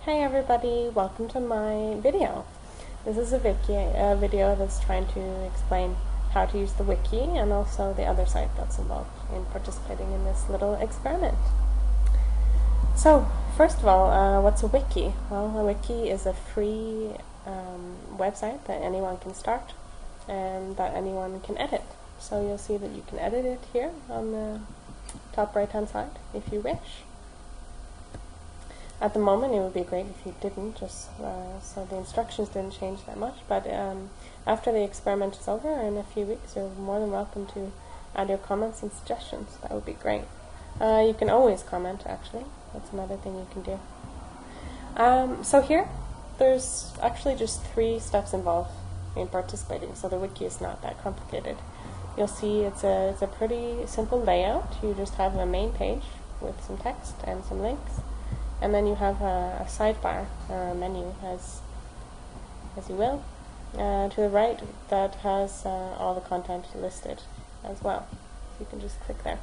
Hey everybody, welcome to my video. This is a video that's trying to explain how to use the wiki and also the other site that's involved in participating in this little experiment. So, first of all, what's a wiki? Well, a wiki is a free website that anyone can start and that anyone can edit. So you'll see that you can edit it here on the top right hand side if you wish. At the moment it would be great if you didn't, just so the instructions didn't change that much, but after the experiment is over in a few weeks you're more than welcome to add your comments and suggestions. That would be great. You can always comment, actually. That's another thing you can do. So here there's actually just 3 steps involved in participating, so the wiki is not that complicated. You'll see it's a pretty simple layout. You just have a main page with some text and some links, and then you have a sidebar or a menu, as you will, to the right that has all the content listed as well. So you can just click there.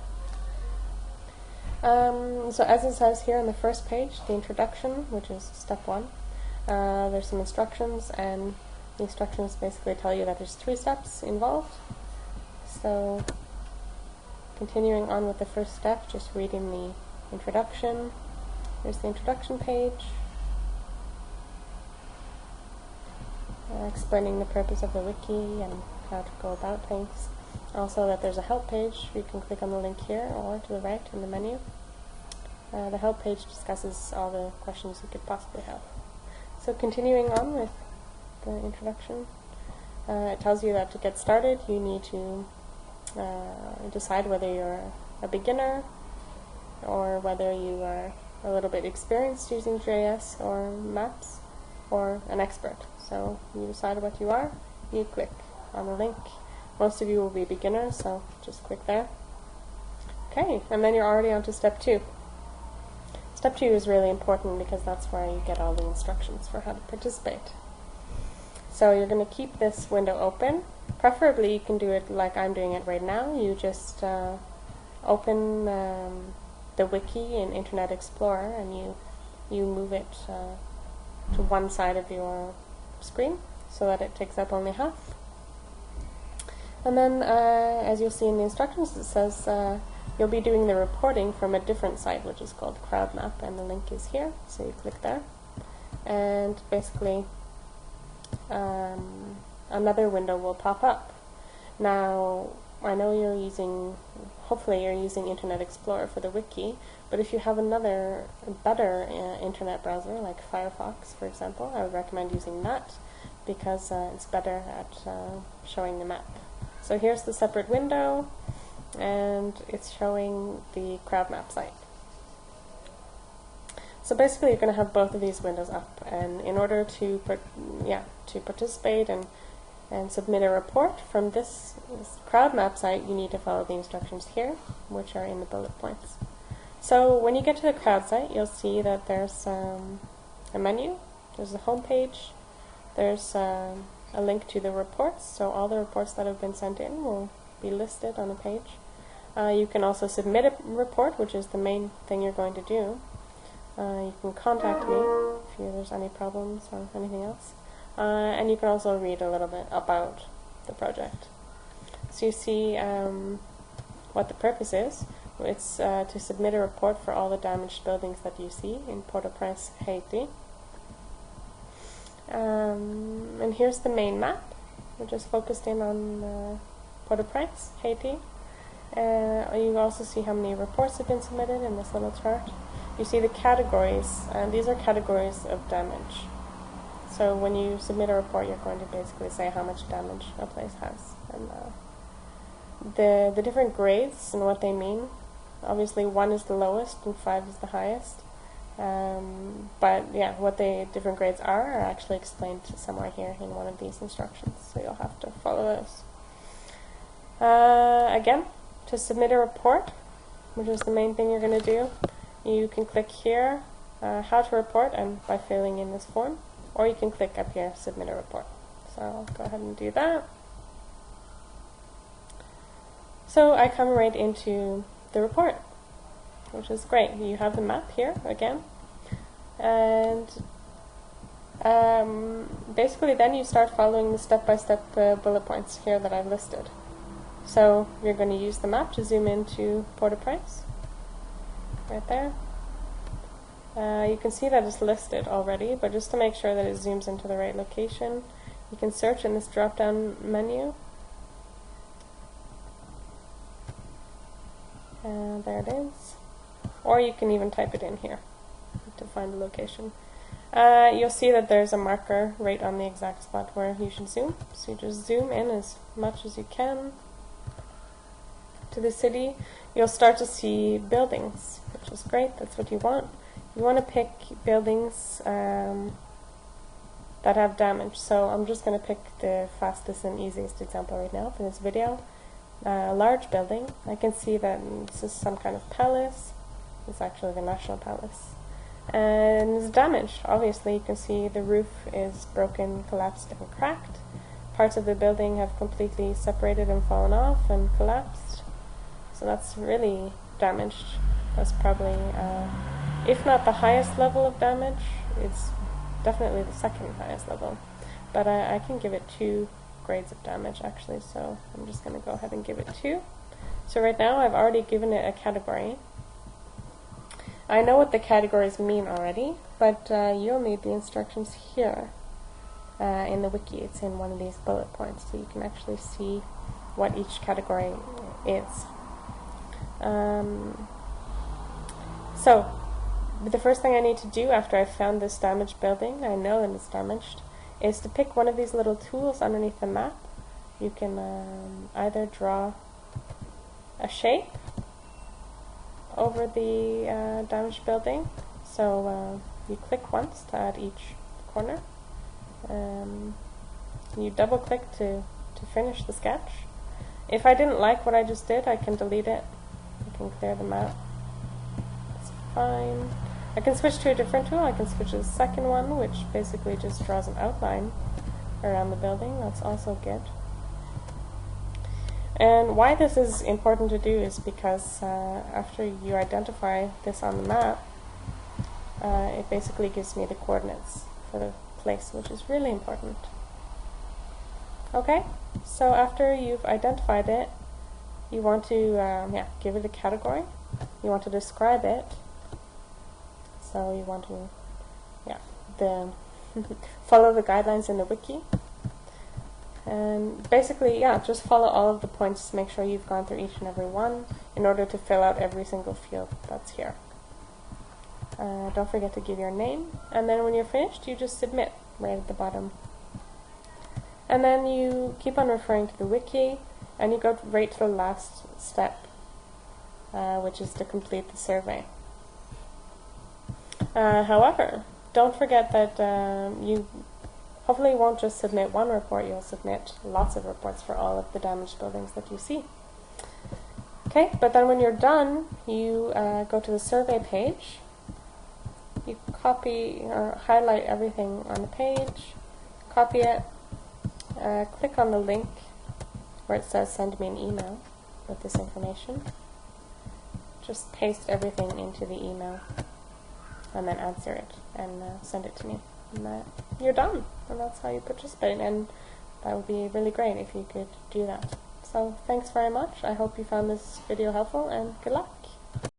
So as it says here on the first page, the introduction, which is step 1, there's some instructions, and the instructions basically tell you that there's 3 steps involved. So continuing on with the first step, just reading the introduction. Here's the introduction page, explaining the purpose of the wiki and how to go about things. Also that there's a help page. You can click on the link here or to the right in the menu. The help page discusses all the questions you could possibly have. So continuing on with the introduction, it tells you that to get started you need to decide whether you're a beginner or whether you are a little bit experienced using JS or maps, or an expert. So you decide what you are, you click on the link. Most of you will be beginners, so just click there. Okay, and then you're already on to step 2. Step 2 is really important because that's where you get all the instructions for how to participate. So you're going to keep this window open. Preferably you can do it like I'm doing it right now. You just open the wiki in Internet Explorer and you move it to one side of your screen so that it takes up only half. And then as you'll see in the instructions, it says you'll be doing the reporting from a different site, which is called crowdmap, and the link is here, so you click there, and basically another window will pop up. Now I know hopefully you're using Internet Explorer for the wiki, but if you have another better internet browser like Firefox, for example, I would recommend using that because it's better at showing the map. So here's the separate window, and it's showing the crowdmap site. So basically you're going to have both of these windows up, and in order to participate and submit a report from this crowdmap site, you need to follow the instructions here, which are in the bullet points. So when you get to the crowd site, you'll see that there's a menu, there's a home page, there's a link to the reports, so all the reports that have been sent in will be listed on a page. You can also submit a report, which is the main thing you're going to do. You can contact me if there's any problems or anything else. And you can also read a little bit about the project. So you see what the purpose is. It's to submit a report for all the damaged buildings that you see in Port-au-Prince, Haiti. And here's the main map, which is focused in on Port-au-Prince, Haiti. You also see how many reports have been submitted in this little chart. You see the categories, and these are categories of damage. So when you submit a report, you're going to basically say how much damage a place has. And the different grades and what they mean. Obviously 1 is the lowest and 5 is the highest. But yeah, what the different grades are actually explained somewhere here in one of these instructions. So you'll have to follow those. Again, to submit a report, which is the main thing you're going to do, you can click here, how to report, and by filling in this form. Or you can click up here, submit a report. So I'll go ahead and do that. So I come right into the report, which is great. You have the map here again, and Basically then you start following the step-by-step bullet points here that I've listed. So you're going to use the map to zoom into Port-au-Prince, right there. You can see that it's listed already, but just to make sure that it zooms into the right location, you can search in this drop-down menu. There it is. Or you can even type it in here to find the location. You'll see that there's a marker right on the exact spot where you should zoom. So you just zoom in as much as you can to the city. You'll start to see buildings, which is great. That's what you want. You want to pick buildings that have damage. So I'm just going to pick the fastest and easiest example right now for this video. A large building. I can see that this is some kind of palace. It's actually the National Palace. And it's damaged. Obviously, you can see the roof is broken, collapsed, and cracked. Parts of the building have completely separated and fallen off and collapsed. So that's really damaged. That's probably, if not the highest level of damage, it's definitely the second highest level. But I can give it 2 grades of damage actually, so I'm just going to go ahead and give it 2. So right now I've already given it a category. I know what the categories mean already, but you'll need the instructions here in the wiki. It's in one of these bullet points, so you can actually see what each category is. So the first thing I need to do after I've found this damaged building, I know that it's damaged, is to pick one of these little tools underneath the map. You can either draw a shape over the damaged building. So you click once to add each corner. You double click to finish the sketch. If I didn't like what I just did, I can delete it. I can clear the map. It's fine. I can switch to a different tool. I can switch to the second one, which basically just draws an outline around the building. That's also good. And why this is important to do is because after you identify this on the map, it basically gives me the coordinates for the place, which is really important. Okay, so after you've identified it, you want to give it a category. You want to describe it. So you want to follow the guidelines in the wiki. And basically, just follow all of the points. Make sure you've gone through each and every one in order to fill out every single field that's here. Don't forget to give your name. And then when you're finished, you just submit right at the bottom. And then you keep on referring to the wiki, and you go right to the last step, which is to complete the survey. However, don't forget that you hopefully won't just submit one report, you'll submit lots of reports for all of the damaged buildings that you see. Okay, but then when you're done, you go to the survey page, you copy or highlight everything on the page, copy it, click on the link where it says send me an email with this information, just paste everything into the email and then answer it and send it to me. And you're done. And that's how you participate. And that would be really great if you could do that. So thanks very much. I hope you found this video helpful, and good luck.